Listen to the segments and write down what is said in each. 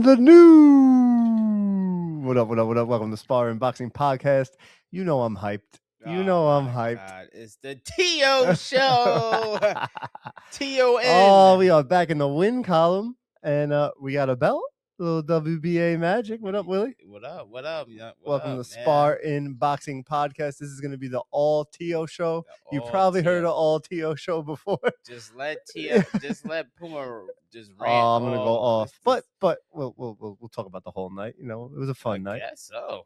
the news. What up? Welcome to Spar-Inn Boxing Podcast. You know I'm hyped. I'm hyped. God. It's the Teo show. Teo in. Oh, we are back in the win column, and we got a belt. Little WBA magic. What up, Willie? What up? Welcome to Spar-Inn Boxing Podcast. This is going to be the all Teo show. You probably heard of all Teo show before. Just let Puma just rant. Oh, I'm gonna go off, but we'll talk about the whole night. You know, it was a fun night. I guess so.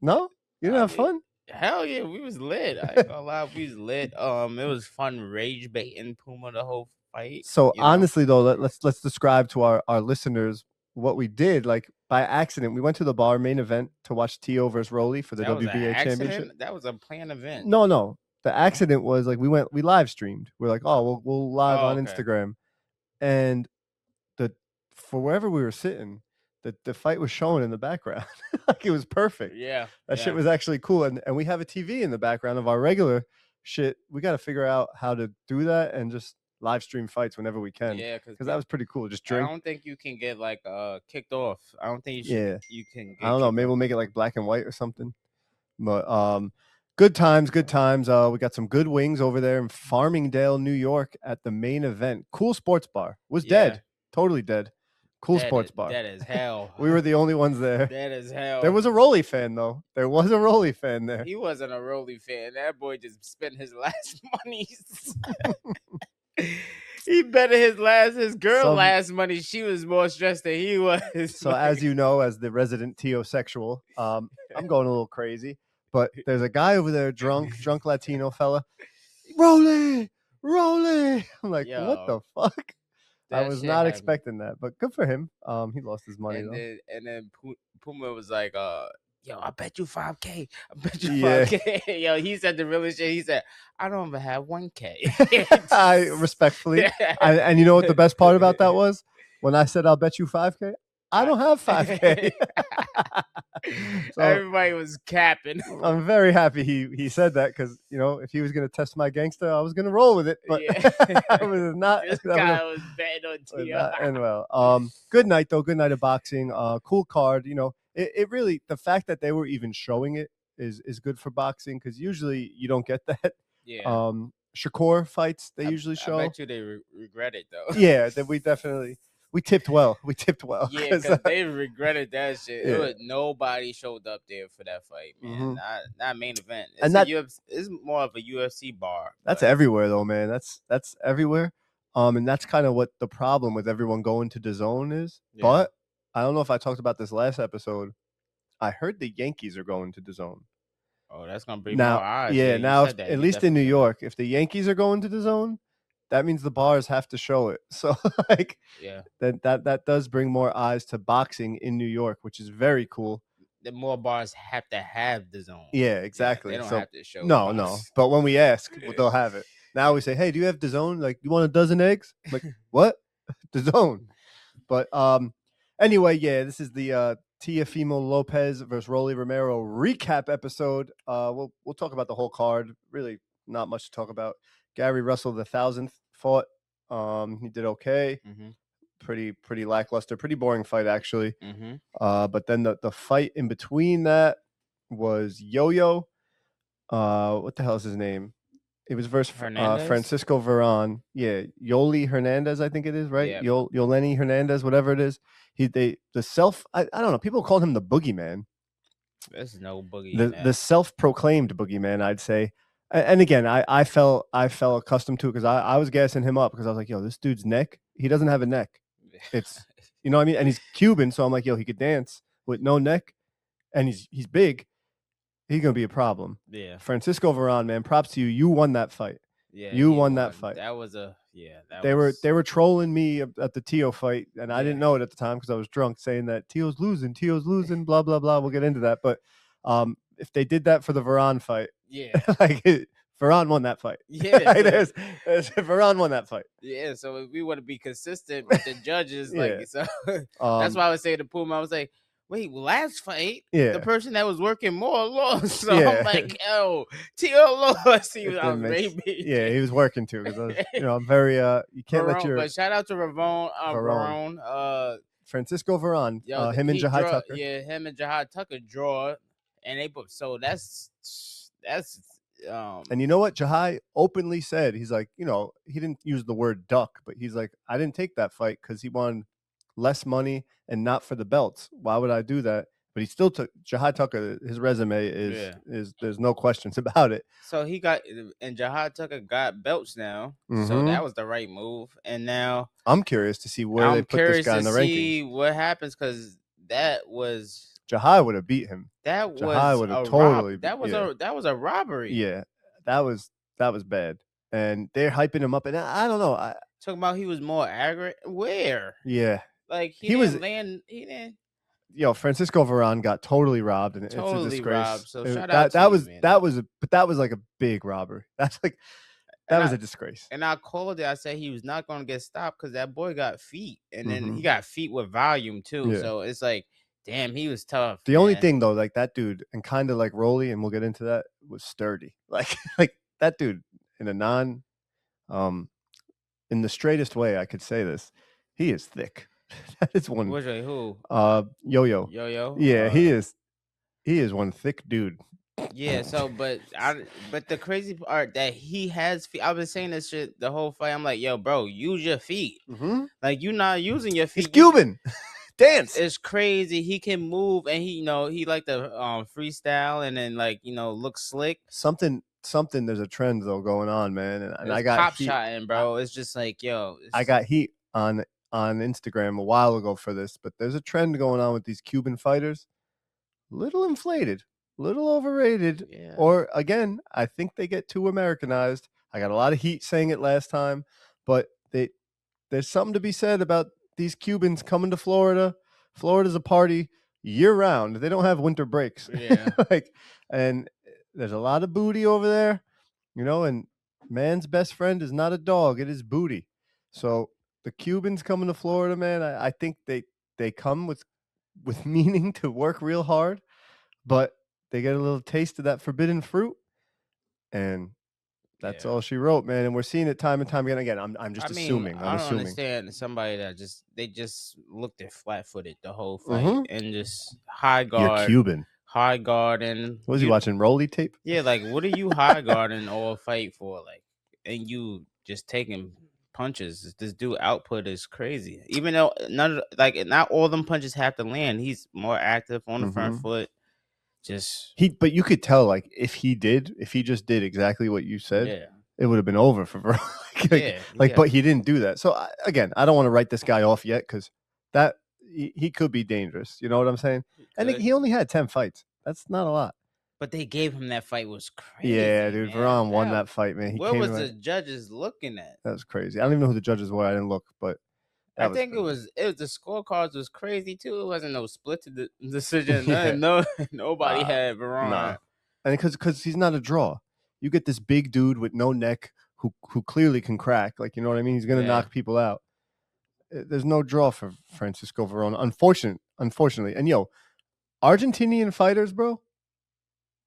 No, you didn't have fun. Hell yeah, we was lit. I ain't gonna lie, we was lit. It was fun rage baiting Puma the whole fight. So honestly, though, let's describe to our listeners what we did. Like by accident, we went to the bar main event to watch Teo versus Rolly for the WBA championship. That was a planned event. No. The accident was like we live streamed. We're like, oh, we'll live on Instagram, and for wherever we were sitting, the fight was showing in the background. Like it was perfect. Yeah, that shit was actually cool. And we have a TV in the background of our regular shit. We got to figure out how to do that and just live stream fights whenever we can. Yeah, because that was pretty cool. Just drink. I don't think you can get like kicked off. I don't think you should. Yeah. You can. I don't know. Maybe we'll make it like black and white or something. But good times. We got some good wings over there in Farmingdale, New York, at the main event. Cool sports bar. Was dead. Totally dead. Cool sports bar. Dead as hell. We were the only ones there. Dead as hell. There was a Rolly fan though. There was a Rolly fan there. He wasn't a Rolly fan. That boy just spent his last monies. He betted his girl last money. She was more stressed than he was. So as you know, as the resident Teosexual, I'm going a little crazy. But there's a guy over there, drunk Latino fella. Rolly. I'm like, what the fuck? I was not expecting that, but good for him. He lost his money though. And then Puma was like, yo, I bet you 5K. I bet you 5K. Yo, he said the realest shit. He said, I don't even have 1K. I respectfully. And you know what the best part about that was? When I said I'll bet you 5K, I don't have 5K. So, everybody was capping. I'm very happy he said that because, you know, if he was going to test my gangster, I was going to roll with it. But I was not. This guy was betting on Teo. And well, good night, though. Good night of boxing. Cool card. You know, it really, the fact that they were even showing it is good for boxing because usually you don't get that. Yeah. Shakur fights, they usually show. I bet you they regret it, though. Yeah, that we definitely. We tipped well. Yeah, because they regretted that shit. Yeah. Nobody showed up there for that fight, man. Not main event. It's more of a UFC bar. That's everywhere, though, man. That's everywhere. And that's kind of what the problem with everyone going to DAZN is. Yeah. But I don't know if I talked about this last episode. I heard the Yankees are going to DAZN. Oh, that's gonna bring more eyes. Yeah, now at least in New York, if the Yankees are going to DAZN, that means the bars have to show it. So like, that does bring more eyes to boxing in New York, which is very cool. The more bars have to have DAZN. Yeah, exactly. They don't have to show. No. But when we ask, they'll have it. Now we say, hey, do you have DAZN? Like, you want a dozen eggs? I'm like, what? DAZN. But anyway, this is the Teofimo Lopez versus Rolly Romero recap episode. We'll talk about the whole card. Really, not much to talk about. Gary Russell, the 1000th, fought. He did okay. Mm-hmm. Pretty lackluster. Pretty boring fight, actually. Mm-hmm. But then the fight in between that was Yo-Yo. What the hell is his name? It was versus Francisco Veron. Yeah, Yoli Hernandez, I think it is, right? Yeah. Yoleni Hernandez, whatever it is. I don't know. People called him the boogeyman. There's no boogeyman. The self-proclaimed boogeyman, I'd say. And again, I fell accustomed to it because I was gassing him up because I was like, yo, this dude's neck, he doesn't have a neck. It's, you know what I mean? And he's Cuban, so I'm like, yo, he could dance with no neck, and he's big. He's gonna be a problem. Yeah. Francisco Veron, man, props to you. You won that fight. Yeah, you won that fight. That was they were trolling me at the Teo fight, and I didn't know it at the time because I was drunk, saying that Teo's losing, blah blah blah. We'll get into that, but if they did that for the Veron fight, Veron won that fight. Yeah, there's Veron won that fight. Yeah, so if we want to be consistent with the judges, so that's why I was saying to Puma, I was like, wait, last fight, the person that was working more lost. So I'm like, yo, Teo lost. He was maybe. Yeah, he was working too. Because I'm very you can't let your. But shout out to Veron. Francisco Varane, him and Jahai Tucker. Yeah, him and Jahai Tucker draw, and they put. So that's. And you know what? Jahai openly said, he's like, he didn't use the word duck, but he's like, I didn't take that fight because he wanted less money and not for the belts. Why would I do that? But he still took Jahai Tucker. His resume is there's no questions about it. So Jahai Tucker got belts now. Mm-hmm. So that was the right move. And now I'm curious to see where they put this guy in the rankings. See what happens because that was. Jahai would have beat him. That Jahai would have totally. That was a robbery. Yeah, that was bad. And they're hyping him up, and I don't know. Talking about he was more aggravated. Where? Yeah, like he didn't. Francisco Varane got totally robbed, and it's a disgrace. Robbed, so shout out to you, man. That was like a big robbery. That's like was a disgrace. And I called it. I said he was not going to get stopped because that boy got feet, and then he got feet with volume too. Yeah. So it's like. Damn, he was tough. The only thing though, like that dude, and kind of like Rolly, and we'll get into that, was sturdy. Like that dude in a in the straightest way I could say this, he is thick. That is one. Which way? Who? Yo-Yo. Yo-Yo. Yeah, he is. He is one thick dude. Yeah. So, but the crazy part that he has feet. I've been saying this shit the whole fight. I'm like, yo, bro, use your feet. Mm-hmm. Like you're not using your feet. He's Cuban. Dance. It's crazy. He can move, and he like the freestyle, and then look slick. Something. There's a trend though going on, man, and I got pop shotting, bro. It's just like I got heat on Instagram a while ago for this, but there's a trend going on with these Cuban fighters. Little inflated, little overrated, or again, I think they get too Americanized. I got a lot of heat saying it last time, but there's something to be said about these Cubans coming to Florida. Florida's a party year round. They don't have winter breaks. Yeah. And there's a lot of booty over there, and man's best friend is not a dog. It is booty. So the Cubans coming to Florida, man, I think they come with meaning to work real hard, but they get a little taste of that forbidden fruit. And that's all she wrote, man, and we're seeing it time and time again. I'm just assuming. I don't understand somebody that just looked at flat-footed the whole fight and just high guard. You're Cuban. High guard and was he watching Rolly tape? Yeah, like what are you high guarding all fight for? Like, and you just taking punches. This dude output is crazy. Even though not all them punches have to land. He's more active on the front foot. But you could tell, like, if he just did exactly what you said, it would have been over for but he didn't do that. So again, I don't want to write this guy off yet because that he could be dangerous. You know what I'm saying? And he only had 10 fights. That's not a lot. But they gave him that fight was crazy. Yeah, dude, Varane won that fight, man. What was the judges looking at? That was crazy. I don't even know who the judges were. I didn't look, but. I think it was the scorecards was crazy too. It wasn't no split decision. Nobody had Varane. Nah. And because he's not a draw. You get this big dude with no neck who clearly can crack. Like, you know what I mean? He's gonna knock people out. There's no draw for Francisco Varane, unfortunately. And Argentinian fighters, bro.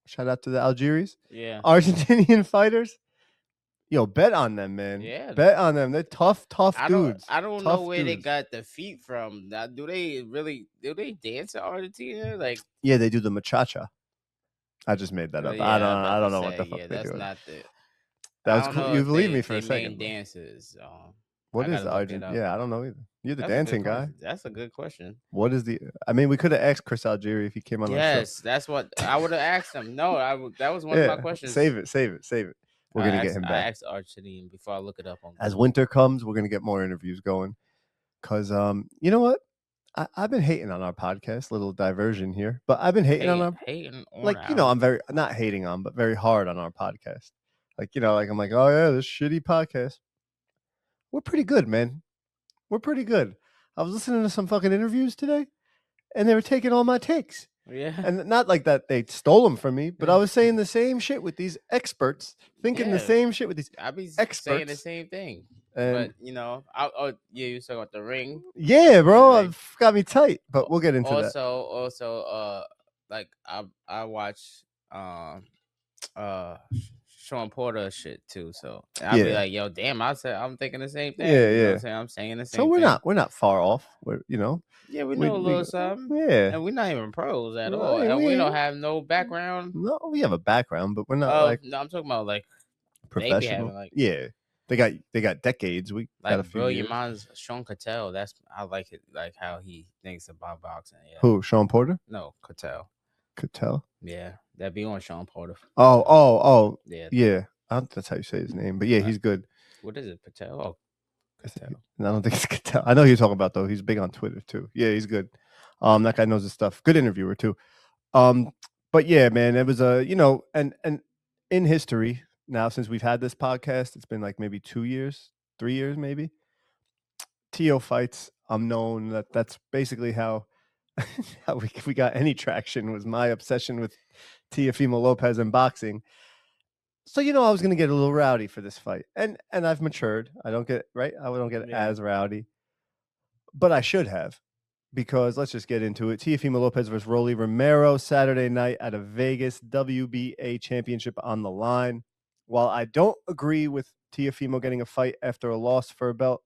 Shout out to the Algeries. Yeah. Argentinian fighters. Bet on them, man. Yeah. Bet on them. They're tough dudes. I don't know where they got the feet from. Now, do they dance in Argentina? Like, yeah, they do the machacha. I just made that up. Yeah, I don't know what the fuck they do. That's not the. That was cool. You believe me for a second. Dances. What is the Argentine? Yeah, I don't know either. You're the dancing guy. That's a good question. What is the? I mean, we could have asked Chris Algieri if he came on. Yes, that's what I would have asked him. No, that was one of my questions. Save it. We're going to get him back. I asked Argentine before I look it up on Google. As winter comes, we're going to get more interviews going. Because, you know what? I've been hating on our podcast. Little diversion here. But I've been hating on I'm very, not hating on, but very hard on our podcast. Like, I'm like, oh, yeah, this shitty podcast. We're pretty good, man. We're pretty good. I was listening to some fucking interviews today, and they were taking all my takes. Yeah. And not like that they stole them from me, but I was saying the same shit with these experts, thinking the same shit with these experts. Saying the same thing. And, but, you talking about the ring. Yeah, bro. It got me tight, but we'll get into that. Also, I watch Sean Porter shit too. So I'll be like, yo, damn, I'm thinking the same thing. Yeah, you know what I'm saying? I'm saying the same thing. So we're not far off. We're Yeah, we know a little something. Yeah. And we're not even pros at all. And we don't have no background. No, we have a background, but we're not like no, I'm talking about like professional. Having, yeah. They got decades. We like got a few brilliant years. minds. Sean Cattell. I like it, like how he thinks about boxing. Yeah. Who? Sean Porter? No, Cattell. Cattell? Yeah, that'd be on Sean Porter. Oh. Yeah. That's how you say his name. But yeah, he's good. What is it? Patel? Oh, Cattell. I don't think it's Cattell. I know who you're talking about though. He's big on Twitter too. Yeah, he's good. That guy knows his stuff. Good interviewer too. But yeah, man, it was and in history now, since we've had this podcast, it's been like maybe 2 years, 3 years, maybe. Teo fights. I'm known that's basically how we got any traction, was my obsession with Teofimo Lopez and boxing. So I was gonna get a little rowdy for this fight, and I've matured. I don't get as rowdy, but I should have. Because let's just get into it. Teofimo Lopez versus Rolly Romero Saturday night at a Vegas WBA championship on the line. While I don't agree with Teofimo getting a fight after a loss for a belt,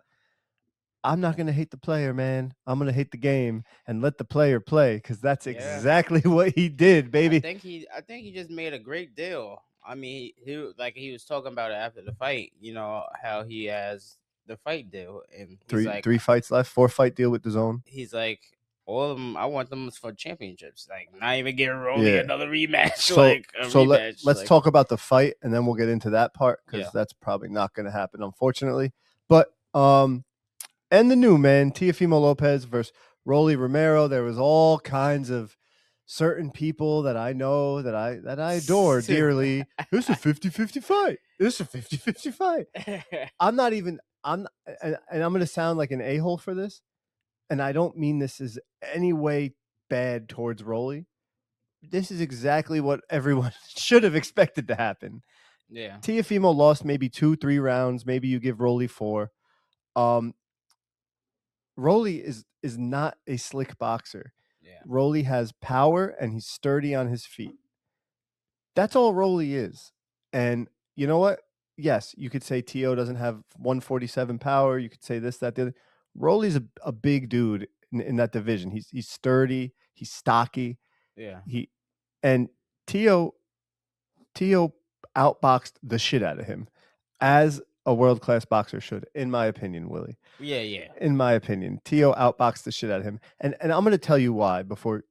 I'm not going to hate the player, man. I'm going to hate the game and let the player play, because that's exactly what he did, baby. I think he just made a great deal. I mean, he was talking about it after the fight, how he has the fight deal, and he's three fights left, 4-fight deal with DAZN. He's like, all of them, I want them for championships, like not even getting Rolly another rematch. Let's talk about the fight, and then we'll get into that part, because that's probably not going to happen, unfortunately. But and the new man, Teofimo Lopez versus Rolly Romero. There was all kinds of certain people that I know that I adore dearly. This is a 50-50 fight. This is a 50-50 fight. I'm going to sound like an a-hole for this, and I don't mean this as any way bad towards Rolly. This is exactly what everyone should have expected to happen. Yeah. Teofimo lost maybe 2-3 rounds. Maybe you give Rolly 4. Rolly is not a slick boxer. Yeah. Rolly has power, and he's sturdy on his feet. That's all Rolly is. And you know what? Yes, you could say Teo doesn't have 147 power. You could say this, that, the other. Rolly's a big dude in that division. He's sturdy. He's stocky. Yeah. Teo outboxed the shit out of him, as a world-class boxer should, in my opinion, Willie. Yeah. In my opinion, Teo outboxed the shit out of him, and I'm going to tell you why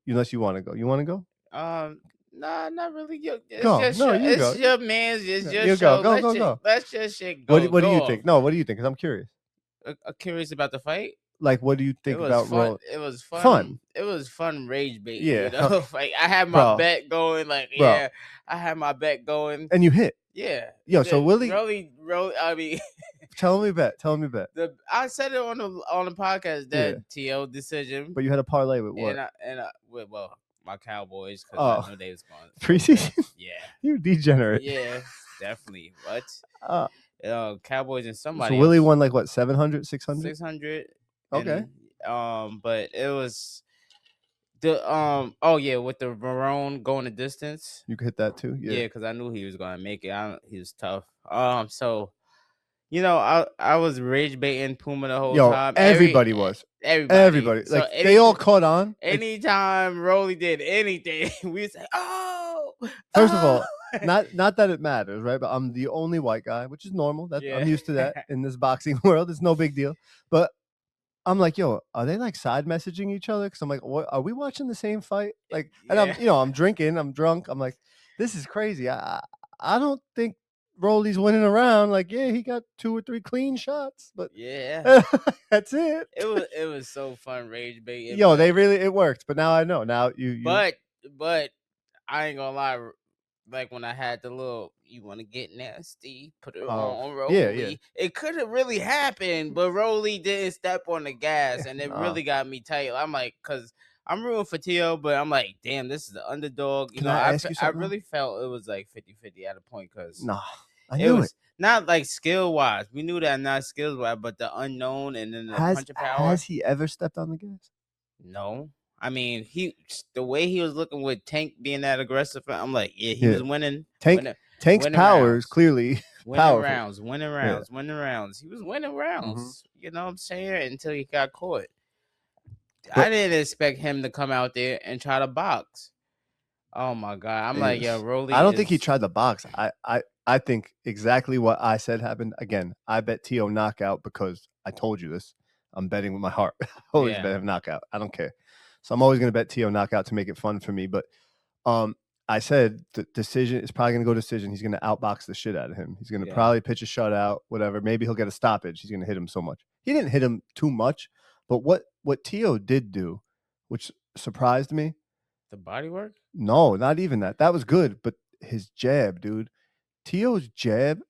unless you want to go. You want to go? Nah, not really. It's go. Just no, you it's go. Your man's. It's your your show. Go. Let's just shit go. What do you think? No, what do you think? Because I'm curious. I'm curious about the fight. Like, what do you think about fun. It was fun. It was fun rage bait. Yeah. Like, I had my bet going. Like, I had my bet going. And you hit. Yeah. Yo, so Willie. Rolly. I mean. Tell me bet. I said it on the podcast that Teo decision. But you had a parlay with what? With my Cowboys, because I knew they was going preseason. Yeah. You degenerate. Yeah, definitely. What? Cowboys and somebody. So Willie won like what, 700, 600? 600. Okay. But it was the with the Marone going the distance. You could hit that too. Yeah, because I knew he was gonna make it. He was tough. So I was rage baiting Puma the whole time. Everybody was. Everybody. So like they all caught on. Anytime Rolly did anything, we would say, First of all, not that it matters, right? But I'm the only white guy, which is normal. I'm used to that in this boxing world. It's no big deal. But I'm like, yo, are they like side messaging each other? Because I'm like, what, are we watching the same fight? Like, and I'm drinking, I'm drunk. I'm like, this is crazy. I don't think Rolly's winning around. Like, yeah, he got 2 or 3 clean shots, but that's it. It was so fun rage baiting. Yo, it worked. But now I know. Now you. But I ain't gonna lie. Like when I had the little, you want to get nasty, put it on Rolly. Yeah. It could have really happened, but Rolly didn't step on the gas, and it really got me tight. I'm like, because I'm rooting for Teo, but I'm like, damn, this is the underdog. I really felt it was like 50-50 at a point, because I knew it. Not like skill wise. We knew that, not skills wise, but the unknown and then the punch of power. Has he ever stepped on the gas? No. I mean, the way he was looking with Tank being that aggressive, I'm like, he was winning. Tank Tank's power is clearly powerful. Winning rounds. He was winning rounds. You know what I'm saying? Until he got caught. But I didn't expect him to come out there and try to box. Oh my God. I'm like, yo, Rolly. I don't think he tried the box. I think exactly what I said happened. Again, I bet Teo knockout because I told you this. I'm betting with my heart. I always bet him knockout. I don't care. So I'm always going to bet Teo knockout to make it fun for me. But I said the decision is probably going to go decision. He's going to outbox the shit out of him. He's going to probably pitch a shutout, whatever. Maybe he'll get a stoppage. He's going to hit him so much. He didn't hit him too much. But what Teo did do, which surprised me. The body work? No, not even that. That was good. But his jab, dude. Teo's jab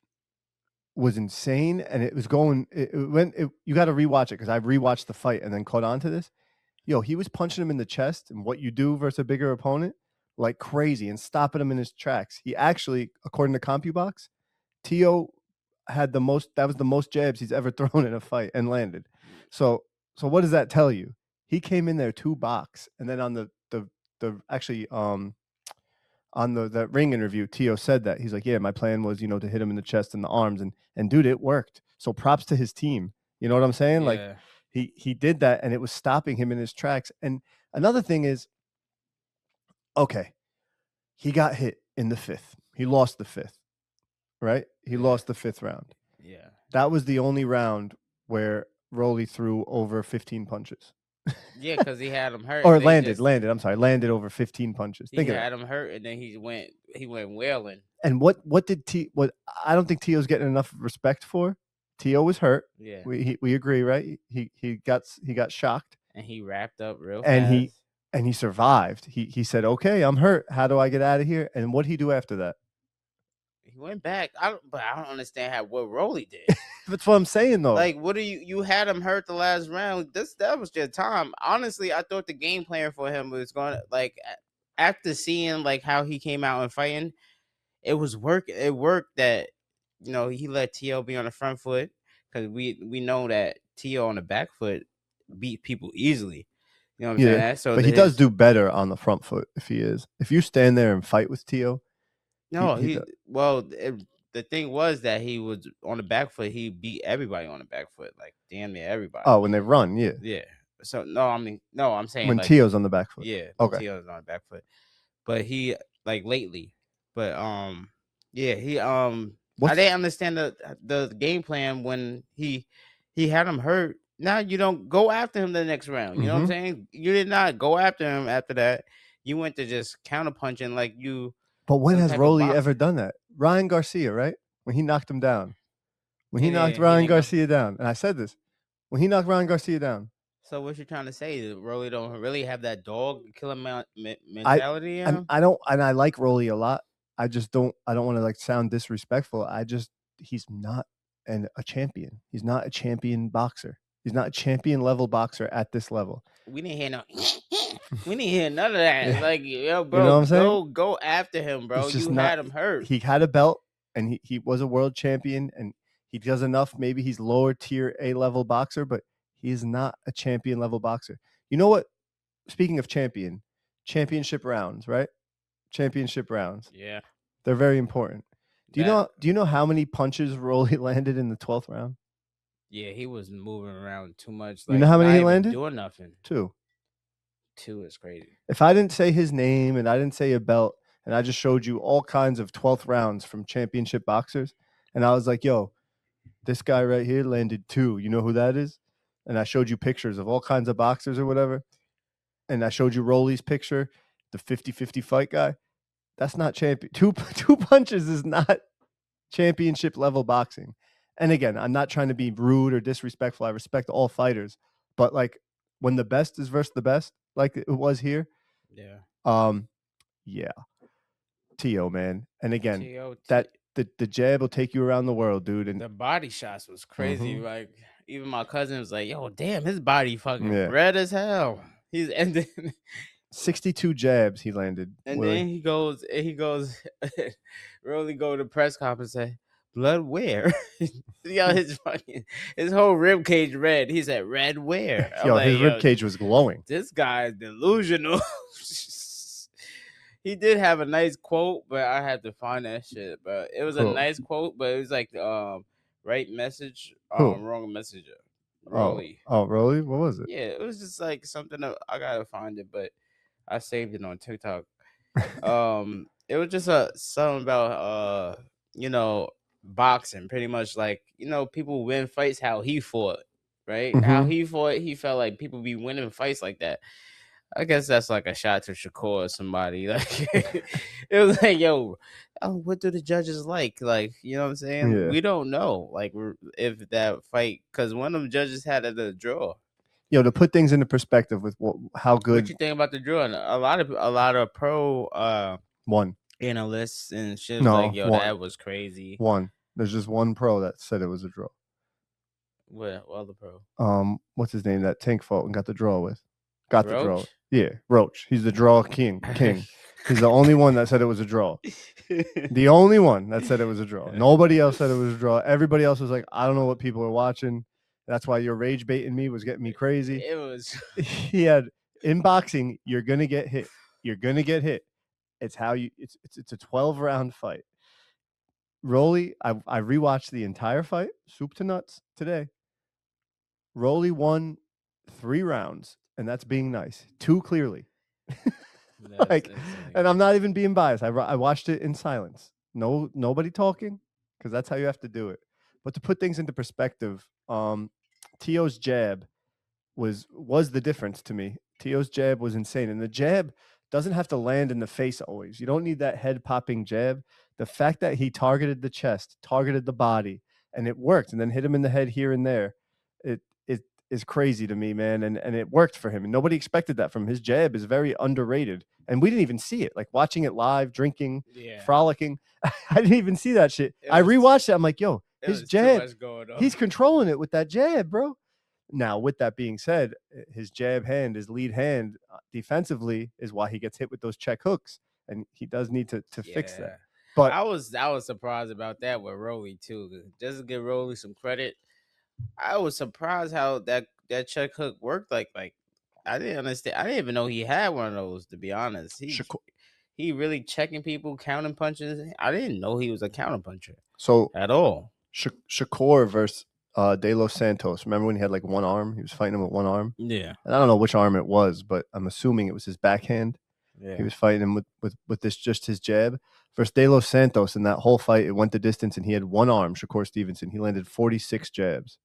was insane. And it was going, you got to rewatch it because I rewatched the fight and then caught on to this. Yo, he was punching him in the chest and what you do versus a bigger opponent like crazy and stopping him in his tracks. He actually, according to CompuBox, Teo had that was the most jabs he's ever thrown in a fight and landed. So what does that tell you? He came in there 2 box, and then on the actually on the ring interview, Teo said that he's like, yeah, my plan was to hit him in the chest and the arms, and dude, it worked. So props to his team. You know what I'm saying? Yeah. Like he did that, and it was stopping him in his tracks. And another thing is, okay, he got hit in the 5th. He lost the 5th, right? He lost the 5th round. Yeah, that was the only round where Rolly threw over 15 punches. Yeah, because he had him hurt. Or landed. I'm sorry, landed over 15 punches. He had him hurt, and then he went wailing. And what I don't think Teo's getting enough respect for. Teo was hurt. Yeah, we agree, right? He got shocked, and he wrapped up real fast. And he survived. He said, "Okay, I'm hurt. How do I get out of here?" And what'd he do after that? He went back. I don't understand what Rolly did. That's what I'm saying, though. Like, what do you had him hurt the last round? That was your time. Honestly, I thought the game plan for him was going to, like, after seeing like how he came out and fighting, it was working. It worked that he let Teo be on the front foot because we know that Teo on the back foot beat people easily. You know what I'm saying? So but he does do better on the front foot if you stand there and fight with Teo. No, the thing was that he was on the back foot. He beat everybody on the back foot, like damn near everybody. Oh, when they run, yeah. Yeah. So I'm saying when like, Teo's on the back foot. Yeah. Okay. Teo's on the back foot, but he like lately, but he I didn't understand the game plan when he had him hurt. Now you don't go after him the next round. You know what I'm saying? You did not go after him after that. You went to just counter punching like you. But when has Rolly ever done that? Ryan Garcia, right? When he knocked him down. When he knocked Ryan Garcia down. And I said this. When he knocked Ryan Garcia down. So what you're trying to say is Rolly don't really have that dog killer mentality in him? I don't, and I like Rolly a lot. I don't want to like sound disrespectful. He's not a champion. He's not a champion boxer. He's not a champion level boxer at this level. We didn't hear we didn't hear none of that. Yeah. Like, yo, bro, you know what I'm saying? Go after him, bro. You had him hurt. He had a belt, and he was a world champion, and he does enough. Maybe he's lower tier A level boxer, but he is not a champion level boxer. You know what? Speaking of championship rounds, right? Championship rounds. Yeah, they're very important. Do you know how many punches Rolly landed in the 12th round? Yeah, he was moving around too much. Like, you know how many he landed? Doing nothing. 2. 2 is crazy. If I didn't say his name and I didn't say a belt and I just showed you all kinds of 12th rounds from championship boxers, and I was like, yo, this guy right here landed 2. You know who that is? And I showed you pictures of all kinds of boxers or whatever. And I showed you Rolly's picture, the 50-50 fight guy. That's not champion. Two punches is not championship level boxing. And again, I'm not trying to be rude or disrespectful. I respect all fighters. But like when the best is versus the best, like it was here. Yeah. Yeah. Teo, man. And again, the jab will take you around the world, dude. And the body shots was crazy. Like even my cousin was like, yo, damn, his body fucking red as hell. He's ending 62 jabs he landed. And then he goes, Rolly go to the press conference and say, blood where? Yo, his whole rib cage red. He said, red where? His rib cage was glowing. This guy is delusional. He did have a nice quote, but I had to find that shit. But it was a nice quote, but it was like right message, wrong messenger. Rolly. Oh, Rolly? What was it? Yeah, it was just like something I gotta find it, but I saved it on TikTok. It was just something about boxing, pretty much like people win fights how he fought, right? Mm-hmm. How he fought, he felt like people be winning fights like that. I guess that's like a shot to Shakur or somebody. Like it was like, yo, what do the judges like? Like, you know what I'm saying? Yeah. We don't know. Like if that fight, because one of them judges had it a draw. Yo, to put things into perspective with how good. What you think about the draw? And a lot of pro one analysts and shit was like, yo, that was crazy. There's just one pro that said it was a draw. What other pro? What's his name? That Tank fought and got the draw with. Got Roach? The draw. Yeah, Roach. He's the draw king. He's the only one that said it was a draw. The only one that said it was a draw. Nobody else said it was a draw. Everybody else was like, I don't know what people are watching. That's why your rage baiting me was getting me crazy. It was. He had in boxing, you're gonna get hit. You're gonna get hit. It's how you. It's a 12-round fight. Rolly, I rewatched the entire fight, soup to nuts today. Rolly won 3 rounds, and that's being nice. 2 clearly. And I'm not even being biased. I watched it in silence. Nobody talking, because that's how you have to do it. But to put things into perspective, Teo's jab was the difference to me. Teo's jab was insane, and the jab doesn't have to land in the face always. You don't need that head popping jab. The fact that he targeted the chest, targeted the body, and it worked, and then hit him in the head here and there, it is crazy to me, man. And it worked for him, and nobody expected that from him. His jab is very underrated, and we didn't even see it. Like watching it live, drinking, frolicking, I didn't even see that shit. I rewatched it. I'm like, yo, his jab, he's controlling it with that jab, bro. Now, with that being said, his jab hand, his lead hand defensively is why he gets hit with those check hooks, and he does need to fix that. But I was surprised about that with Rolly too. Just to give Rolly some credit, I was surprised how that check hook worked. Like I didn't understand. I didn't even know he had one of those. To be honest, he really checking people, counting punches. I didn't know he was a counter puncher. So at all. Shakur versus De Los Santos. Remember when he had like one arm? He was fighting him with one arm. Yeah. And I don't know which arm it was, but I'm assuming it was his backhand. Yeah. He was fighting him with this just his jab. Versus De Los Santos, in that whole fight, it went the distance, and he had one arm. Shakur Stevenson. He landed 46 jabs.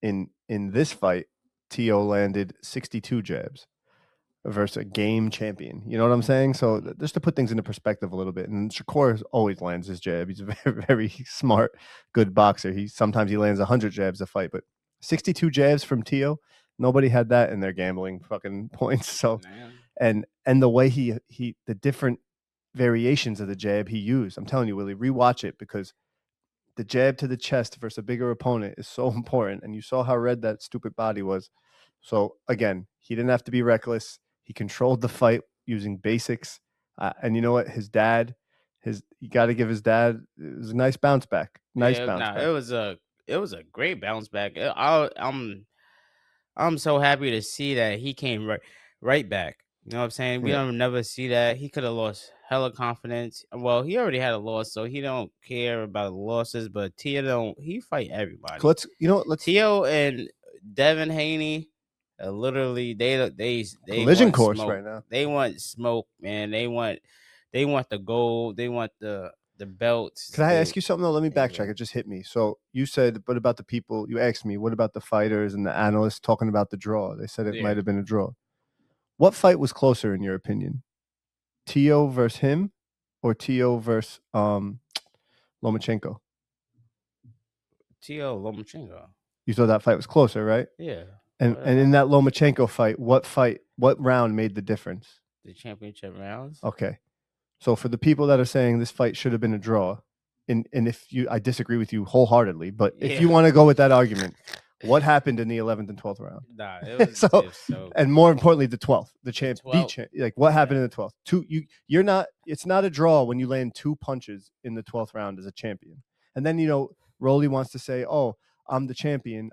In this fight, Teo landed 62 jabs versus a game champion. You know what I'm saying? So just to put things into perspective a little bit. And Shakur always lands his jab. He's a very, very smart, good boxer. Sometimes he lands 100 jabs a fight, but 62 jabs from Teo, nobody had that in their gambling fucking points. So and the way he the different variations of the jab he used. I'm telling you, Willie, rewatch it, because the jab to the chest versus a bigger opponent is so important. And you saw how red that stupid body was. So again, he didn't have to be reckless. He controlled the fight using basics. And you know what? His dad, you got to give his dad, it was a nice bounce back. Bounce back. It was a great bounce back. I'm so happy to see that he came right back. You know what I'm saying? We don't never see that. He could have lost hella confidence. Well, he already had a loss, so he don't care about losses. But Teo he fight everybody. Teo and Devin Haney, literally they collision course right now. They want smoke, man. They want the gold. They want the belts. Can I ask you something though? Let me backtrack. It just hit me. So you said, but about the people, you asked me, what about the fighters and the analysts talking about the draw? They said it might have been a draw. What fight was closer in your opinion? Teo versus him, or Teo versus Lomachenko? Lomachenko. You thought that fight was closer, right? Yeah. And in that Lomachenko fight, what round made the difference? The championship rounds. Okay. So for the people that are saying this fight should have been a draw, and I disagree with you wholeheartedly, but if you want to go with that argument, what happened in the 11th and 12th round? Nah, it was and more importantly, the 12th, the champ, like what happened in the 12th? It's not a draw when you land 2 punches in the 12th round as a champion. And then Rolly wants to say, "Oh, I'm the champion.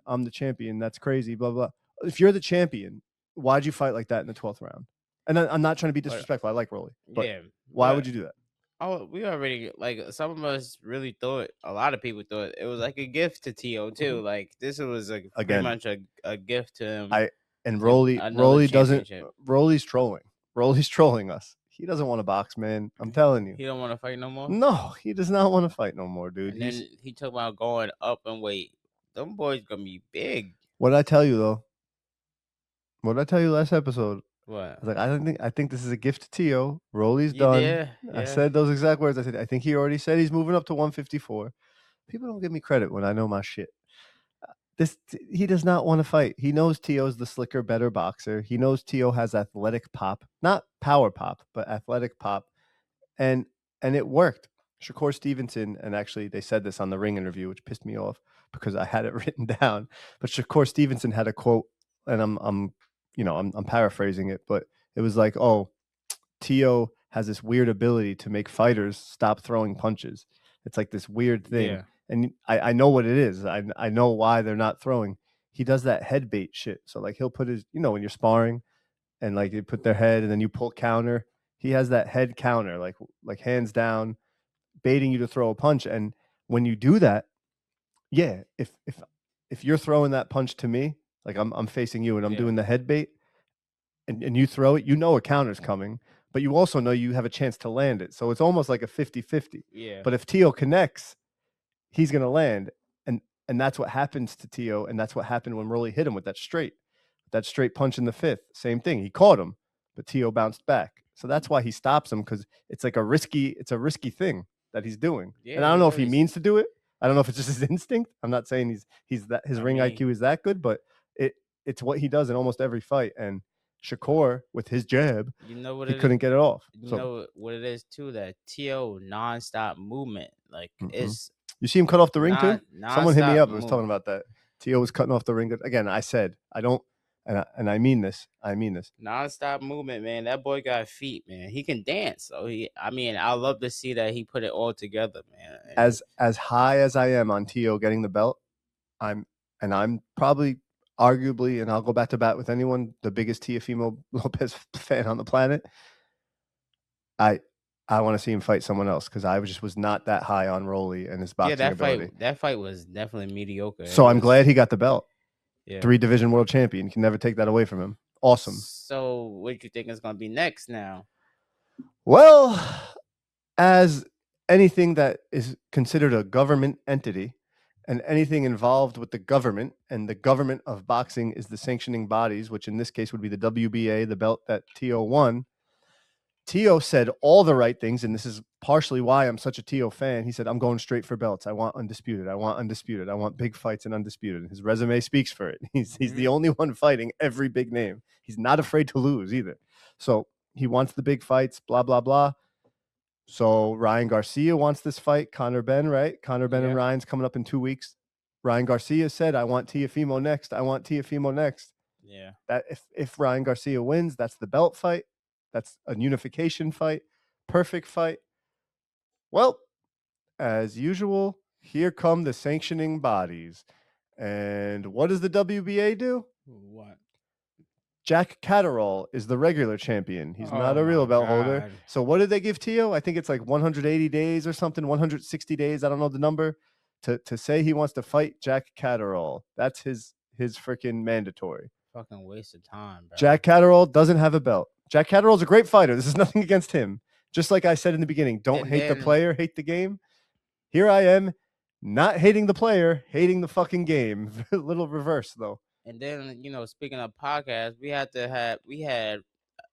That's crazy." Blah blah. If you're the champion, why'd you fight like that in the 12th round? And I'm not trying to be disrespectful. I like Rolly. But. Yeah, Why would you do that? Oh, we already some of us really thought, a lot of people thought it was like a gift to Teo too. Mm-hmm. Like this was pretty much a gift to him. Rolly doesn't. Rolly's trolling. Rolly's trolling us. He doesn't want to box, man. I'm telling you. He don't want to fight no more. No, he does not want to fight no more, dude. And then he talked about going up in weight. Them boys gonna be big. What did I tell you though? What did I tell you last episode? What? I was like, I think this is a gift to Teo. Rolly's done. Yeah. I said those exact words. I said, I think he already said he's moving up to 154. People don't give me credit when I know my shit. He does not want to fight. He knows Teo's the slicker, better boxer. He knows Teo has athletic pop, not power pop, but athletic pop, and it worked. Shakur Stevenson, and actually they said this on the Ring interview, which pissed me off because I had it written down. But Shakur Stevenson had a quote, and I'm paraphrasing it, but it was like, "Oh, Teo has this weird ability to make fighters stop throwing punches. It's like this weird thing." Yeah. And I know what it is. I know why they're not throwing. He does that head bait shit. So like he'll put his, when you're sparring and like you put their head and then you pull counter. He has that head counter, like hands down, baiting you to throw a punch. And when you do that, yeah, if you're throwing that punch to me, like I'm facing you and I'm doing the head bait, and you throw it, a counter's coming, but you also know you have a chance to land it. So it's almost like a 50-50. Yeah. But if Teo connects, he's going to land. And that's what happens to Teo. And that's what happened when Rolly hit him with that straight punch in the fifth. Same thing. He caught him, but Teo bounced back. So that's why he stops him, because it's like a risky thing that he's doing. Yeah, and I don't know if he means to do it. I don't know if it's just his instinct. I'm not saying he's that his ring IQ is that good, but it's what he does in almost every fight. And Shakur with his jab, he couldn't get it off. You know what it is too, that Teo nonstop movement. Like it's you see him cut off the ring too? Someone hit me up and was talking about that. Teo was cutting off the ring. Again, I said I don't, and I mean this. Nonstop movement, man. That boy got feet, man. He can dance. So I love to see that he put it all together, man. As high as I am on Teo getting the belt, I'm probably arguably, and I'll go back to bat with anyone, the biggest Teofimo Lopez fan on the planet. I want to see him fight someone else, because I was not that high on Rolly and his boxing ability. That fight was definitely mediocre. So I'm glad he got the belt. Yeah. 3-division world champion. You can never take that away from him. Awesome. So what do you think is going to be next now? Well, as anything that is considered a government entity, and anything involved with the government, and the government of boxing is the sanctioning bodies, which in this case would be the WBA, the belt that Teo won. Teo said all the right things, and this is partially why I'm such a Teo fan. He said, I'm going straight for belts. I want undisputed. I want big fights and undisputed. And his resume speaks for it. He's the only one fighting every big name. He's not afraid to lose either. So he wants the big fights, blah, blah, blah. So Ryan Garcia wants this fight. Conor Ben, right? Conor Ben and Ryan's coming up in 2 weeks. Ryan Garcia said, I want Teofimo next. Yeah. That if Ryan Garcia wins, that's the belt fight. That's a unification fight. Perfect fight. Well, as usual, here come the sanctioning bodies. And what does the WBA do? What? Jack Catterall is the regular champion. He's not a real belt holder. So what did they give Teo? I think it's like 180 days or something, 160 days. I don't know the number. To say he wants to fight Jack Catterall. That's his freaking mandatory. Fucking waste of time, bro. Jack Catterall doesn't have a belt. Jack Catterall's a great fighter. This is nothing against him. Just like I said in the beginning, don't hate the player, hate the game. Here I am, not hating the player, hating the fucking game. A little reverse, though. And then, speaking of podcasts,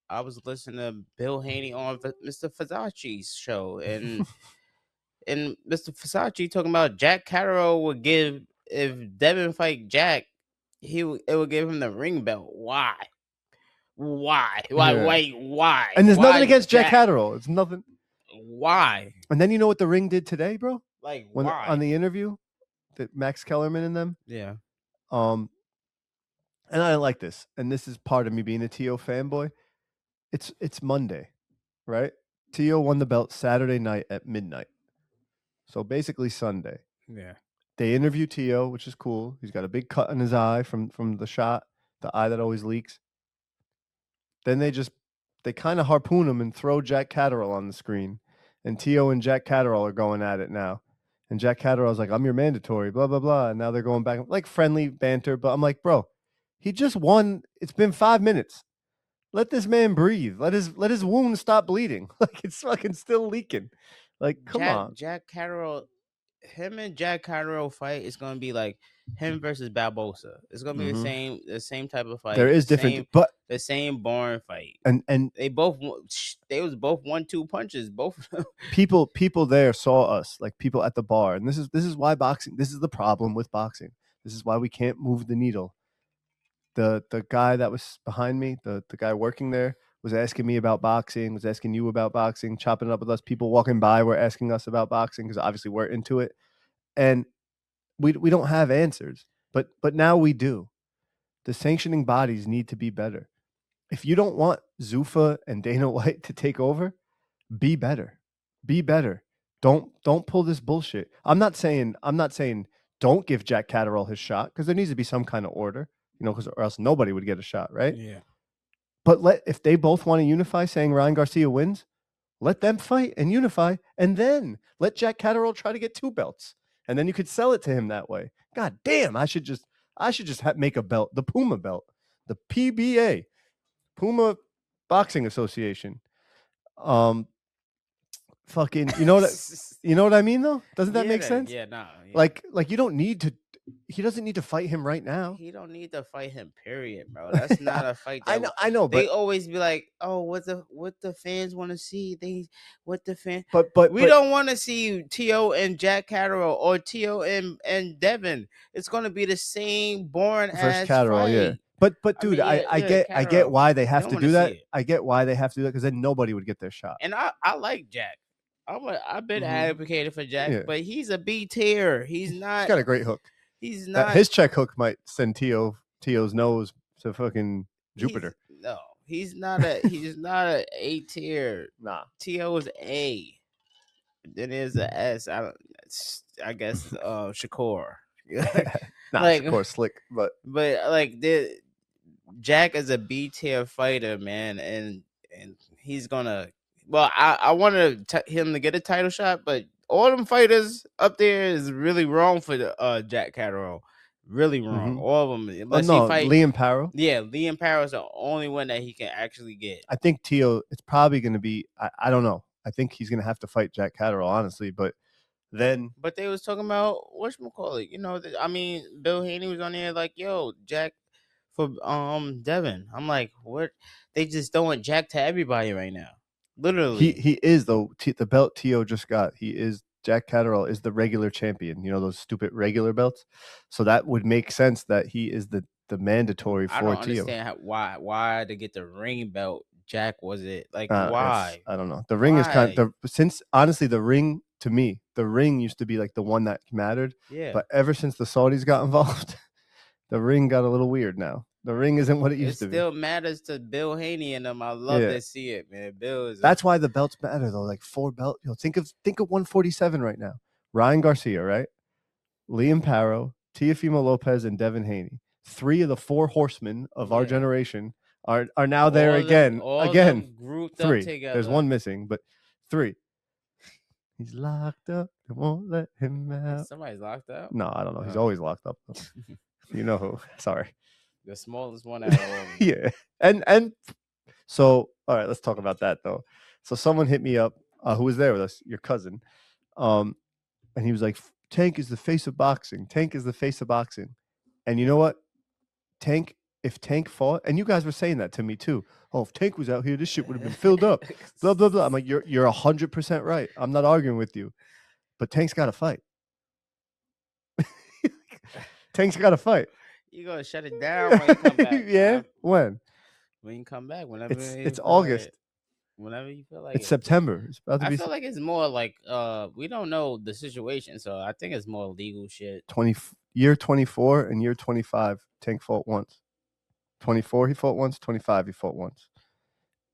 I was listening to Bill Haney on Mr. Fazzacci's show, and and Mr. Fazzacci talking about Jack Catterall would give, if Devin fight Jack, it would give him the ring belt. Why? Why? And there's nothing against Jack Catterall. It's nothing. Why? And then you know what the Ring did today, bro? Like, why? On the interview, that Max Kellerman and them. Yeah. And I didn't like this. And this is part of me being a Teo fanboy. It's Monday, right? Teo won the belt Saturday night at midnight. So basically Sunday. Yeah. They interview Teo, which is cool. He's got a big cut in his eye from the shot, the eye that always leaks. Then they just they kind of harpoon him and throw Jack Catterall on the screen. And Teo and Jack Catterall are going at it now. And Jack Catterall's like, I'm your mandatory, blah, blah, blah. And now they're going back, like friendly banter. But I'm like, bro, he just won. It's been 5 minutes. Let this man breathe. Let his wound stop bleeding. Like, it's fucking still leaking. Like, come on. Jack Catterall, him and Jack Catterall fight is going to be like him versus Barbosa. It's going to be the same type of fight. There is different, but the same boring fight. And they both 1-2 punches. Both people there saw us, like people at the bar, and this is why boxing. This is the problem with boxing. This is why we can't move the needle. The guy that was behind me, the guy working there, was asking me about boxing, was asking you about boxing, chopping it up with us. People walking by were asking us about boxing because obviously we're into it. And we don't have answers. But now we do. The sanctioning bodies need to be better. If you don't want Zuffa and Dana White to take over, be better. Be better. Don't pull this bullshit. I'm not saying don't give Jack Catterall his shot, because there needs to be some kind of order, because or else nobody would get a shot, right? Yeah. But if they both want to unify, saying Ryan Garcia wins, let them fight and unify, and then let Jack Catterall try to get 2 belts, and then you could sell it to him that way. God damn, I should just make a belt, the Puma belt, the PBA, Puma Boxing Association. Fucking, you know what I mean though? Doesn't that make sense? Yeah, no. Yeah. Like you don't need to. He doesn't need to fight him right now. He don't need to fight him, period, bro. That's not a fight. I know. They always be like, "Oh, what the fans want to see? But we don't want to see Teo and Jack Catterall or Teo and Devin. It's gonna be the same boring ass Catterall, fight. Yeah. But dude, I get why they have to do that. I get why they have to do that, because then nobody would get their shot. And I like Jack. I've been advocating for Jack, but he's a B tier. He's not. He's got a great hook. He's not. His check hook might send Teo's nose to fucking Jupiter. He's not a A tier. Nah. Teo is A. Then there's a S. I guess Shakur. Shakur slick, but like Jack is a B tier fighter, man, and he's gonna. Well, I wanted him to get a title shot, but all them fighters up there is really wrong for the Jack Catterall. Really wrong. All of them. Unless he fight Liam Parrow. Yeah, Liam Parrow is the only one that he can actually get. I think Teo, it's probably going to be, I don't know. I think he's going to have to fight Jack Catterall, honestly, but then. But they was talking about, whatchamacallit, Bill Haney was on there like, yo, Jack for Devin. I'm like, what? They just throwing Jack to everybody right now. Literally. He is, though. The belt Teo just got, Jack Catterall is the regular champion. Those stupid regular belts. So that would make sense that he is the mandatory for Teo. I don't understand why to get the ring belt. Jack was it why? I don't know. The ring is since honestly the ring, to me, the ring used to be like the one that mattered. Yeah. But ever since the Saudis got involved, the ring got a little weird now. The ring isn't what it used to be. It still matters to Bill Haney and them. I love to see it, man. That's why the belts matter though. Like 4 belts. Think of 147 right now. Ryan Garcia, right? Liam Parrow, Teofimo Lopez, and Devin Haney. 3 of the 4 horsemen of our generation are now there again. Grouped 3. Up together. There's 1 missing, but 3. He's locked up. They won't let him out. Somebody's locked up? No, I don't know. He's always locked up. You know who? Sorry. The smallest one out of all. Yeah. And so, all right, let's talk about that though. So someone hit me up, who was there with us, your cousin. And he was like, Tank is the face of boxing. Tank is the face of boxing. And you know what? If Tank fought, and you guys were saying that to me too. Oh, if Tank was out here, this shit would have been filled up. Blah, blah, blah. I'm like, you're 100% right. I'm not arguing with you. But Tank's got to fight. Tank's got to fight. You gonna shut it down when you come back? Yeah. Man. When you come back, whenever it's August. Whenever you feel like it's September. It's about to be. I feel like it's more like we don't know the situation, so I think it's more legal shit. Year 24 and year 25, Tank fought once. 24 he fought once. 25 he fought once.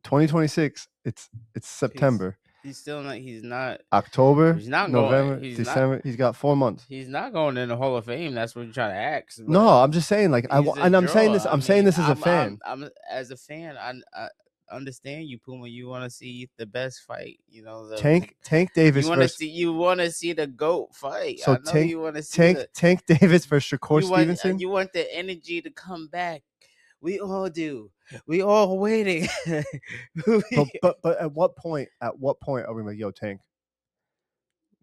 2026 it's September. He's still not. He's not. October. He's not November. Going, December. He's got 4 months. He's not going in the Hall of Fame. That's what you're trying to ask. No, I'm just saying. Like I'm saying this as a fan. I'm as a fan. understand you, Puma. You want to see the best fight. You know, Tank Davis. You want to see the GOAT fight. So I know you want to see Tank Davis versus Shakur Stevenson. You want the energy to come back. We all do. We all waiting. but at what point? At what point are we like, yo, Tank?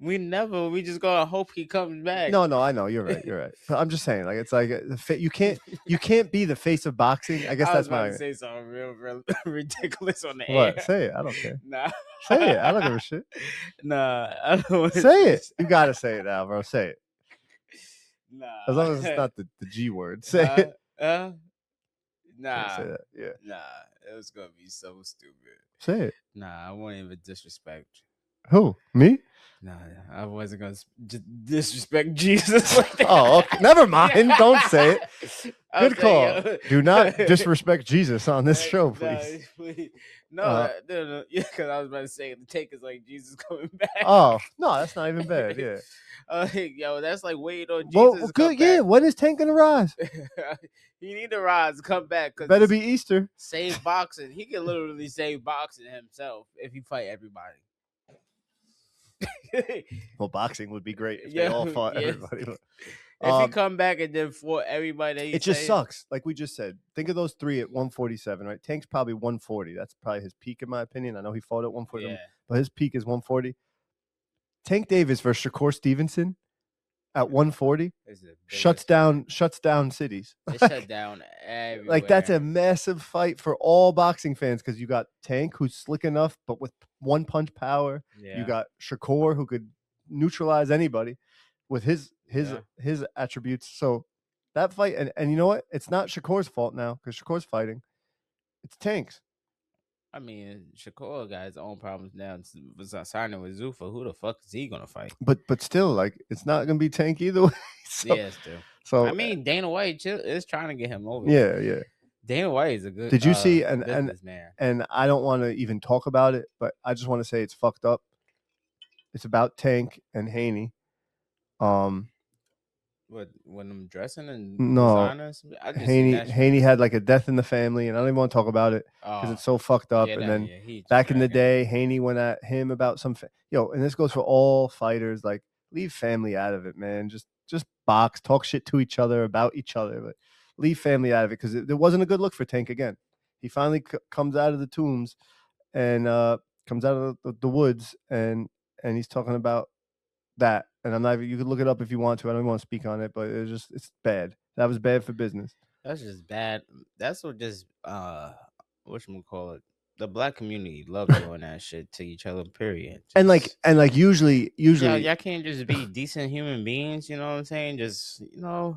We never. We just gonna hope he comes back. No, I know you're right. You're right. But I'm just saying, like, it's like you can't be the face of boxing. I guess that's my. I was about to say something real ridiculous on the air. What? Say it. I don't care. Nah. Say it. I don't give a shit. Nah. I don't want say it. You gotta say it now, bro. Say it. Nah. As long as it's not the G word. Say it. Nah. Say that. Yeah. Nah. It was gonna be so stupid. Say it. Nah. I won't even disrespect. Who? Me? No, I wasn't gonna disrespect Jesus like that. Oh, okay. Never mind. Don't say it. Good call. Do not disrespect Jesus on this show, please. No, yeah, because I was about to say the take is like Jesus coming back. Oh no, that's not even bad. Yeah. Yo, that's like waiting on Jesus. Well, good. Yeah. When is Tank gonna rise? He need to rise, come back. Better be Easter. Save boxing. He can literally save boxing himself if he fight everybody. Well, boxing would be great if they all fought everybody. If he come back and then fought everybody, it just sucks. Like we just said, think of those three at 147, right? Tank's probably 140. That's probably his peak, in my opinion. I know he fought at 140, but his peak is 140. Tank Davis versus Shakur Stevenson at 140 shuts down cities. It shut down everywhere. Like that's a massive fight for all boxing fans because you got Tank, who's slick enough but with one punch power. Yeah. You got Shakur, who could neutralize anybody with his attributes. So that fight, and you know what? It's not Shakur's fault now because Shakur's fighting. It's Tank's. I mean, Shakur got his own problems now. Was signing with Zuffa. Who the fuck is he gonna fight? But still, like, it's not gonna be Tank either way. So, yeah, still. So I mean, Dana White is trying to get him over. Yeah. Dana White is a good. Did you see? And I don't want to even talk about it, but I just want to say it's fucked up. It's about Tank and Haney. What, when I'm dressing and designers? Haney had like a death in the family, and I don't even want to talk about it because it's so fucked up. And then back in the day, Haney went at him about some and this goes for all fighters. Like, leave family out of it, man. Just box, talk shit to each other about each other, but leave family out of it because it wasn't a good look for Tank again. He finally comes out of the tombs and comes out of the woods, and he's talking about that. And I'm not even, you can look it up if you want to. I don't even want to speak on it, but it's bad. That was bad for business. That's just bad. That's what just whatchamacallit, the black community love doing that shit to each other, period. And usually y'all can't just be decent human beings, you know what I'm saying? Just you know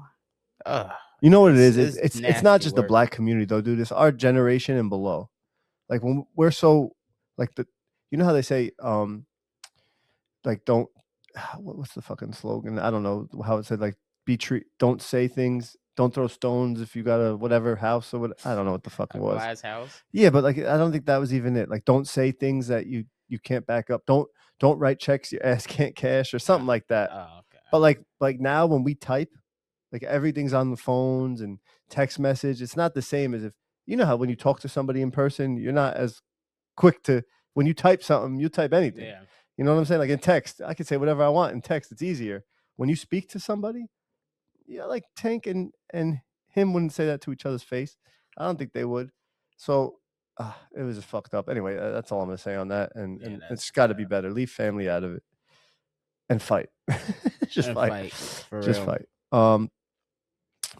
what it is? It's not just the black community though, dude. It's our generation and below. Like when we're so like you know how they say like don't what's the fucking slogan? I don't know how it said, like don't say things, don't throw stones if you got a whatever house or what. I don't know what the fuck it was. Glass house. Yeah, but like I don't think that was even it. Like, don't say things that you can't back up. Don't write checks your ass can't cash or something like that. Oh, okay. But like now when we type, like everything's on the phones and text message. It's not the same as if you know how when you talk to somebody in person, you're not as quick to when you type something, you type anything. Yeah. You know what I'm saying? Like in text, I can say whatever I want in text. It's easier. When you speak to somebody, like Tank and him wouldn't say that to each other's face. I don't think they would. So it was just fucked up. Anyway, that's all I'm going to say on that. And it's got to be better. Leave family out of it. And fight. Just fight. Just fight.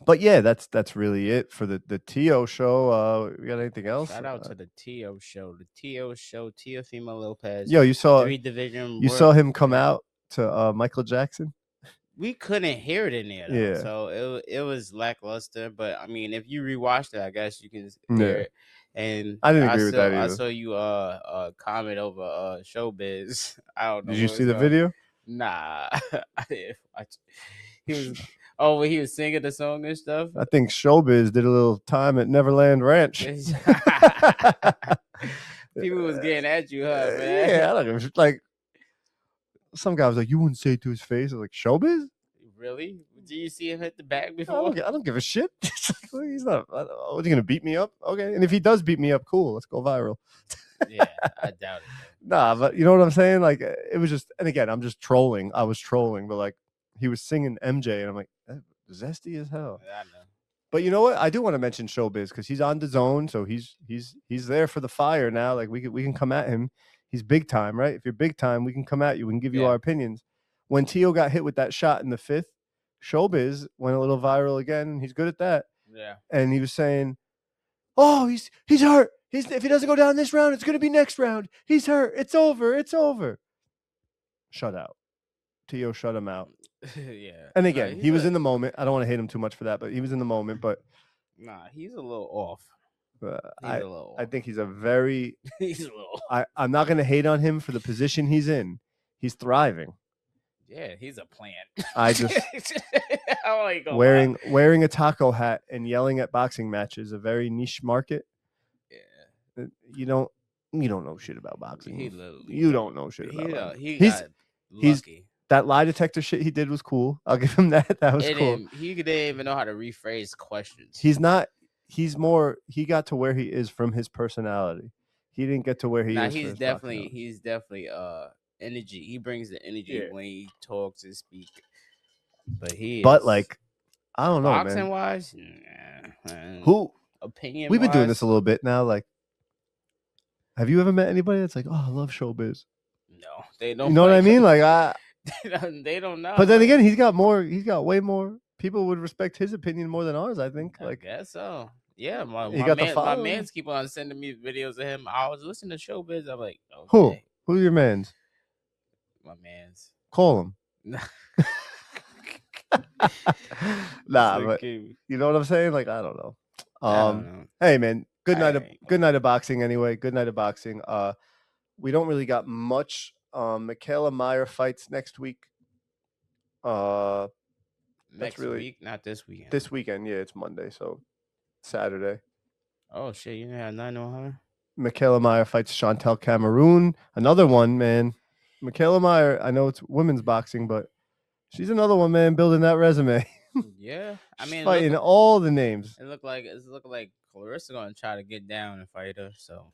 But yeah, that's really it for the Teo show. We got anything else? Shout out to the Teo show. The Teo show, Teofimo Lopez. Yo, you saw 3 division. You saw him come out to Michael Jackson? We couldn't hear it in there, though. Yeah. So it was lackluster. But I mean, if you rewatched it, I guess you can hear it. And I didn't agree with that either. I saw you comment over Showbiz. I don't know. Did you see the video? Nah, I didn't watch it. He was when he was singing the song and stuff. I think Showbiz did a little time at Neverland Ranch. People was getting at you, huh, man? Yeah, I don't know. Like some guy was like, "You wouldn't say it to his face." I was like, "Showbiz? Really? Do you see him hit the bag before? I don't give a shit. He's not. Are you gonna beat me up? Okay, and if he does beat me up, cool. Let's go viral. Yeah, I doubt it. Nah, but you know what I'm saying? Like, it was just, and again, I'm just trolling. I was trolling, but like, he was singing MJ, and I'm like, zesty as hell. I know. But you know what? I do want to mention Showbiz because he's on the zone, so he's there for the fire now. Like, we can come at him. He's big time, right? If you're big time, we can come at you. We can give you our opinions. When Teo got hit with that shot in the 5th, Showbiz went a little viral again. He's good at that. Yeah. And he was saying, "Oh, he's hurt. If he doesn't go down this round, it's going to be next round. He's hurt. It's over. It's over." Shut out. Teo shut him out. Yeah. And again, he was in the moment. I don't want to hate him too much for that, but he was in the moment. But he's a little off. I think he's a very. He's a little. I'm not going to hate on him for the position he's in. He's thriving. Yeah, he's a plant. I just wearing a taco hat and yelling at boxing matches, a very niche market. Yeah, you don't know shit about boxing. You don't know shit about boxing. He's lucky. That lie detector shit he did was cool. I'll give him that. That was cool. He didn't even know how to rephrase questions. He's not. He's more. He got to where he is from his personality. He didn't get to where he is. He's definitely energy. He brings the energy when he talks and speaks. But like, I don't know, boxing man. Wise, who opinion? We've been doing this a little bit now. Like, have you ever met anybody that's like, "Oh, I love Showbiz"? No, they don't. You know what I mean? Like, they don't know. But then again, he's got way more. People would respect his opinion more than ours, I think. Like, I guess so. Yeah, my mans keep on sending me videos of him. I was listening to Showbiz. I'm like, okay. Who's your mans? My mans. Call him. Nah, but you know what I'm saying? Like, I don't know. Hey, man. Good night of boxing. Anyway, good night of boxing. We don't really got much. Michaela Meyer fights next week. Next week, not this weekend. This weekend, yeah, it's Monday, so Saturday. Oh shit, you didn't have 9 on her? Michaela Meyer fights Chantel Cameroon. Another one, man. Michaela Meyer, I know it's women's boxing, but she's another one, man, building that resume. Yeah, I mean, fighting all the names. It looked like Clarissa gonna try to get down and fight her. So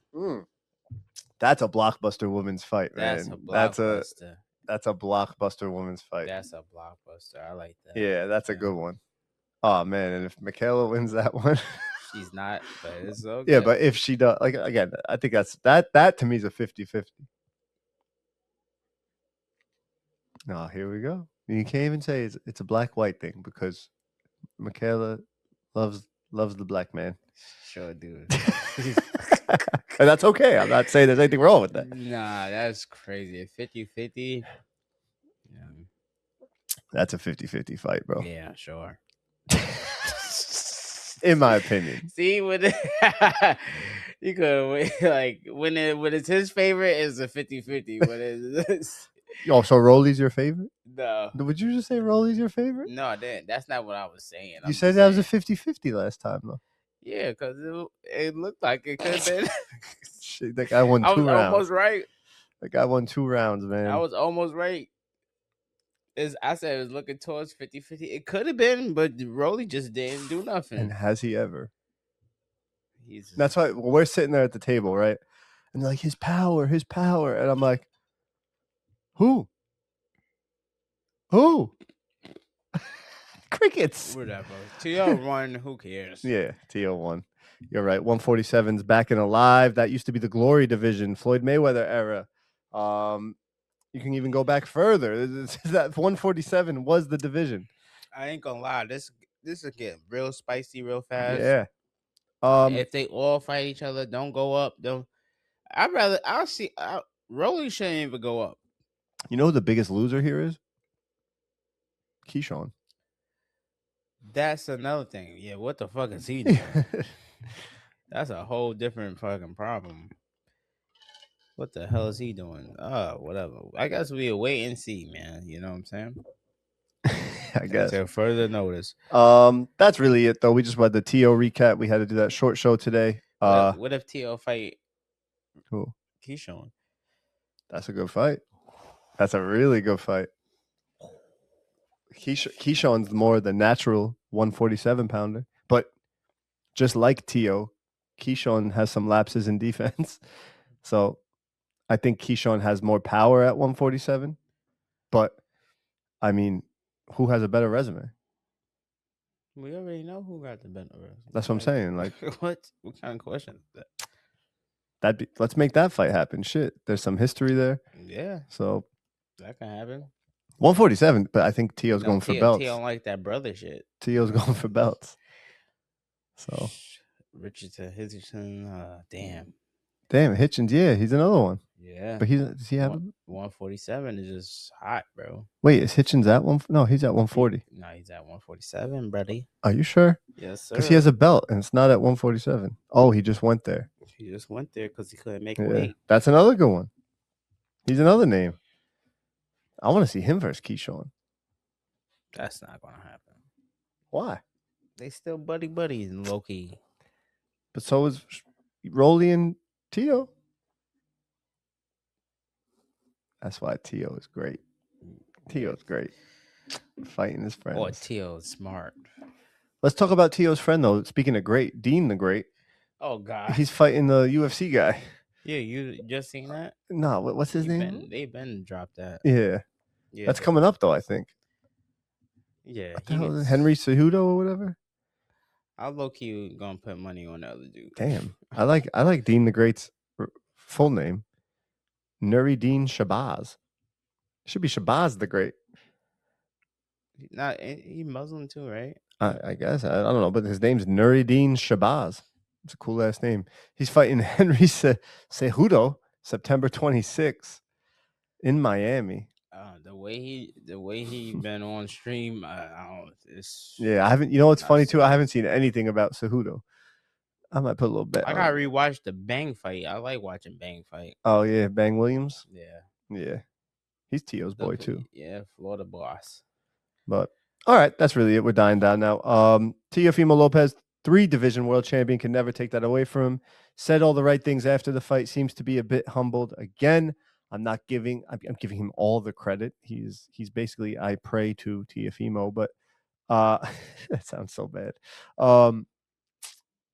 that's a blockbuster women's fight, man. That's a blockbuster women's fight. That's a blockbuster. I like that. Yeah, that's a good one. Oh man, and if Michaela wins that one, she's not, but it's okay. Yeah, but if she does, like, again, I think that to me is a 50-50. Oh, here we go. You can't even say it's a black-white thing because Michaela loves the black man. Sure, dude. And that's okay. I'm not saying there's anything wrong with that. Nah, that's crazy. 50-50. Yeah. That's a 50-50 fight, bro. Yeah, sure. In my opinion. See, when you could like when it's his favorite, it's a 50-50. When it's so Rolly's your favorite? No. Would you just say Rolly's your favorite? No, I didn't. That's not what I was saying. You said that was a 50-50 last time, though. Yeah, because it looked like it could have been. Shit, that guy won 2 rounds. I was almost right. That guy won 2 rounds, man. I was almost right. I said it was looking towards 50-50. It could have been, but Rolly just didn't do nothing. And has he ever? That's why we're sitting there at the table, right? And they're like, his power. And I'm like, who? Crickets. Whatever. Teo won. Who cares? Yeah, Teo won. You're right. 147's back and alive. That used to be the Glory division, Floyd Mayweather era. You can even go back further. That 147 was the division. I ain't gonna lie. This is getting real spicy real fast. Yeah. If they all fight each other, don't go up. Rolly shouldn't even go up. You know who the biggest loser here is? Keyshawn. That's another thing. Yeah, what the fuck is he doing? That's a whole different fucking problem. What the hell is he doing? Whatever. I guess we'll wait and see, man. You know what I'm saying? I guess. Until further notice. That's really it, though. We just wanted the Teo recap. We had to do that short show today. What if Teo fight who? Keyshawn's more the natural 147 pounder, but just like Teo, Keyshawn has some lapses in defense. So I think Keyshawn has more power at 147. But I mean, who has a better resume? We already know who got the better resume. That's what I'm saying. Like, what kind of question is that? Let's make that fight happen. Shit, there's some history there. Yeah. So that can happen. 147, but I think Teo's going for belts. Teo don't like that brother shit. Teo's going for belts. So Richardson, Hitchison, damn, Hitchens, yeah, he's another one. Yeah, but does he have 147 is just hot, bro. Wait, is Hitchens at one? No, he's at 140. No, he's at 147, buddy. Are you sure? Yes, sir. Because he has a belt and it's not at 147. Oh, he just went there. He just went there because he couldn't make weight. That's another good one. He's another name. I want to see him versus Keyshawn. That's not gonna happen. Why? They still buddies and low key. But so is Rolly and Teo. That's why Teo is great. Teo's great. Fighting his friends. Oh, Teo's smart. Let's talk about Teo's friend, though. Speaking of great, Dean the Great. Oh, God. He's fighting the UFC guy. Yeah, you just seen that? No, what's his name? They've been dropped that. Yeah. That's coming up, though, I think. Yeah. Henry Cejudo or whatever? I'll low-key gonna put money on the other dude. Damn. I like Dean the Great's full name. Nuruddin Shabazz. Should be Shabazz the Great. He Muslim too, right? I guess. I don't know, but his name's Nuruddin Shabazz. It's a cool ass name. He's fighting Henry Cejudo September 26th in Miami. The way he been on stream, I haven't. You know what's funny too? I haven't seen anything about Cejudo. I might put a little bet. I gotta rewatch the Bang fight. I like watching Bang fight. Oh yeah, Bang Williams. Yeah. He's Teo's boy too. Yeah, Florida boss. But all right, that's really it. We're dying down now. Teofimo Lopez, 3-division world champion, can never take that away from him. Said all the right things after the fight. Seems to be a bit humbled again. I'm giving him all the credit. He's basically I pray to Teofimo, but that sounds so bad.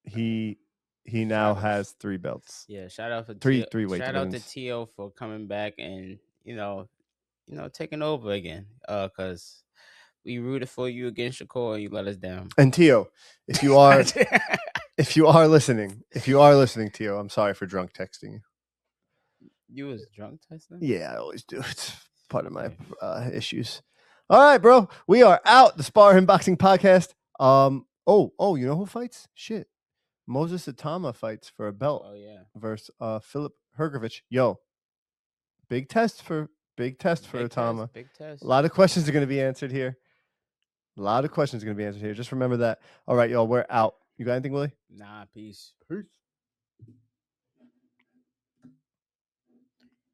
He now has 3 belts. Yeah, shout out for three weight shout divisions. out to Teo for coming back and taking over again. Because we rooted for you against Shakur and you let us down. And Teo, if you are listening, Teo, I'm sorry for drunk texting you. You was drunk texting? Yeah, I always do. It's part of my issues. All right, bro. We are out. The Spar-Inn Boxing Podcast. You know who fights? Shit. Moses Atama fights for a belt. Oh yeah. Versus Philip Hrgovic. Yo. Big test for Atama. Big test. A lot of questions are going to be answered here. Just remember that. All right, y'all. We're out. You got anything, Willie? Nah, peace. Peace.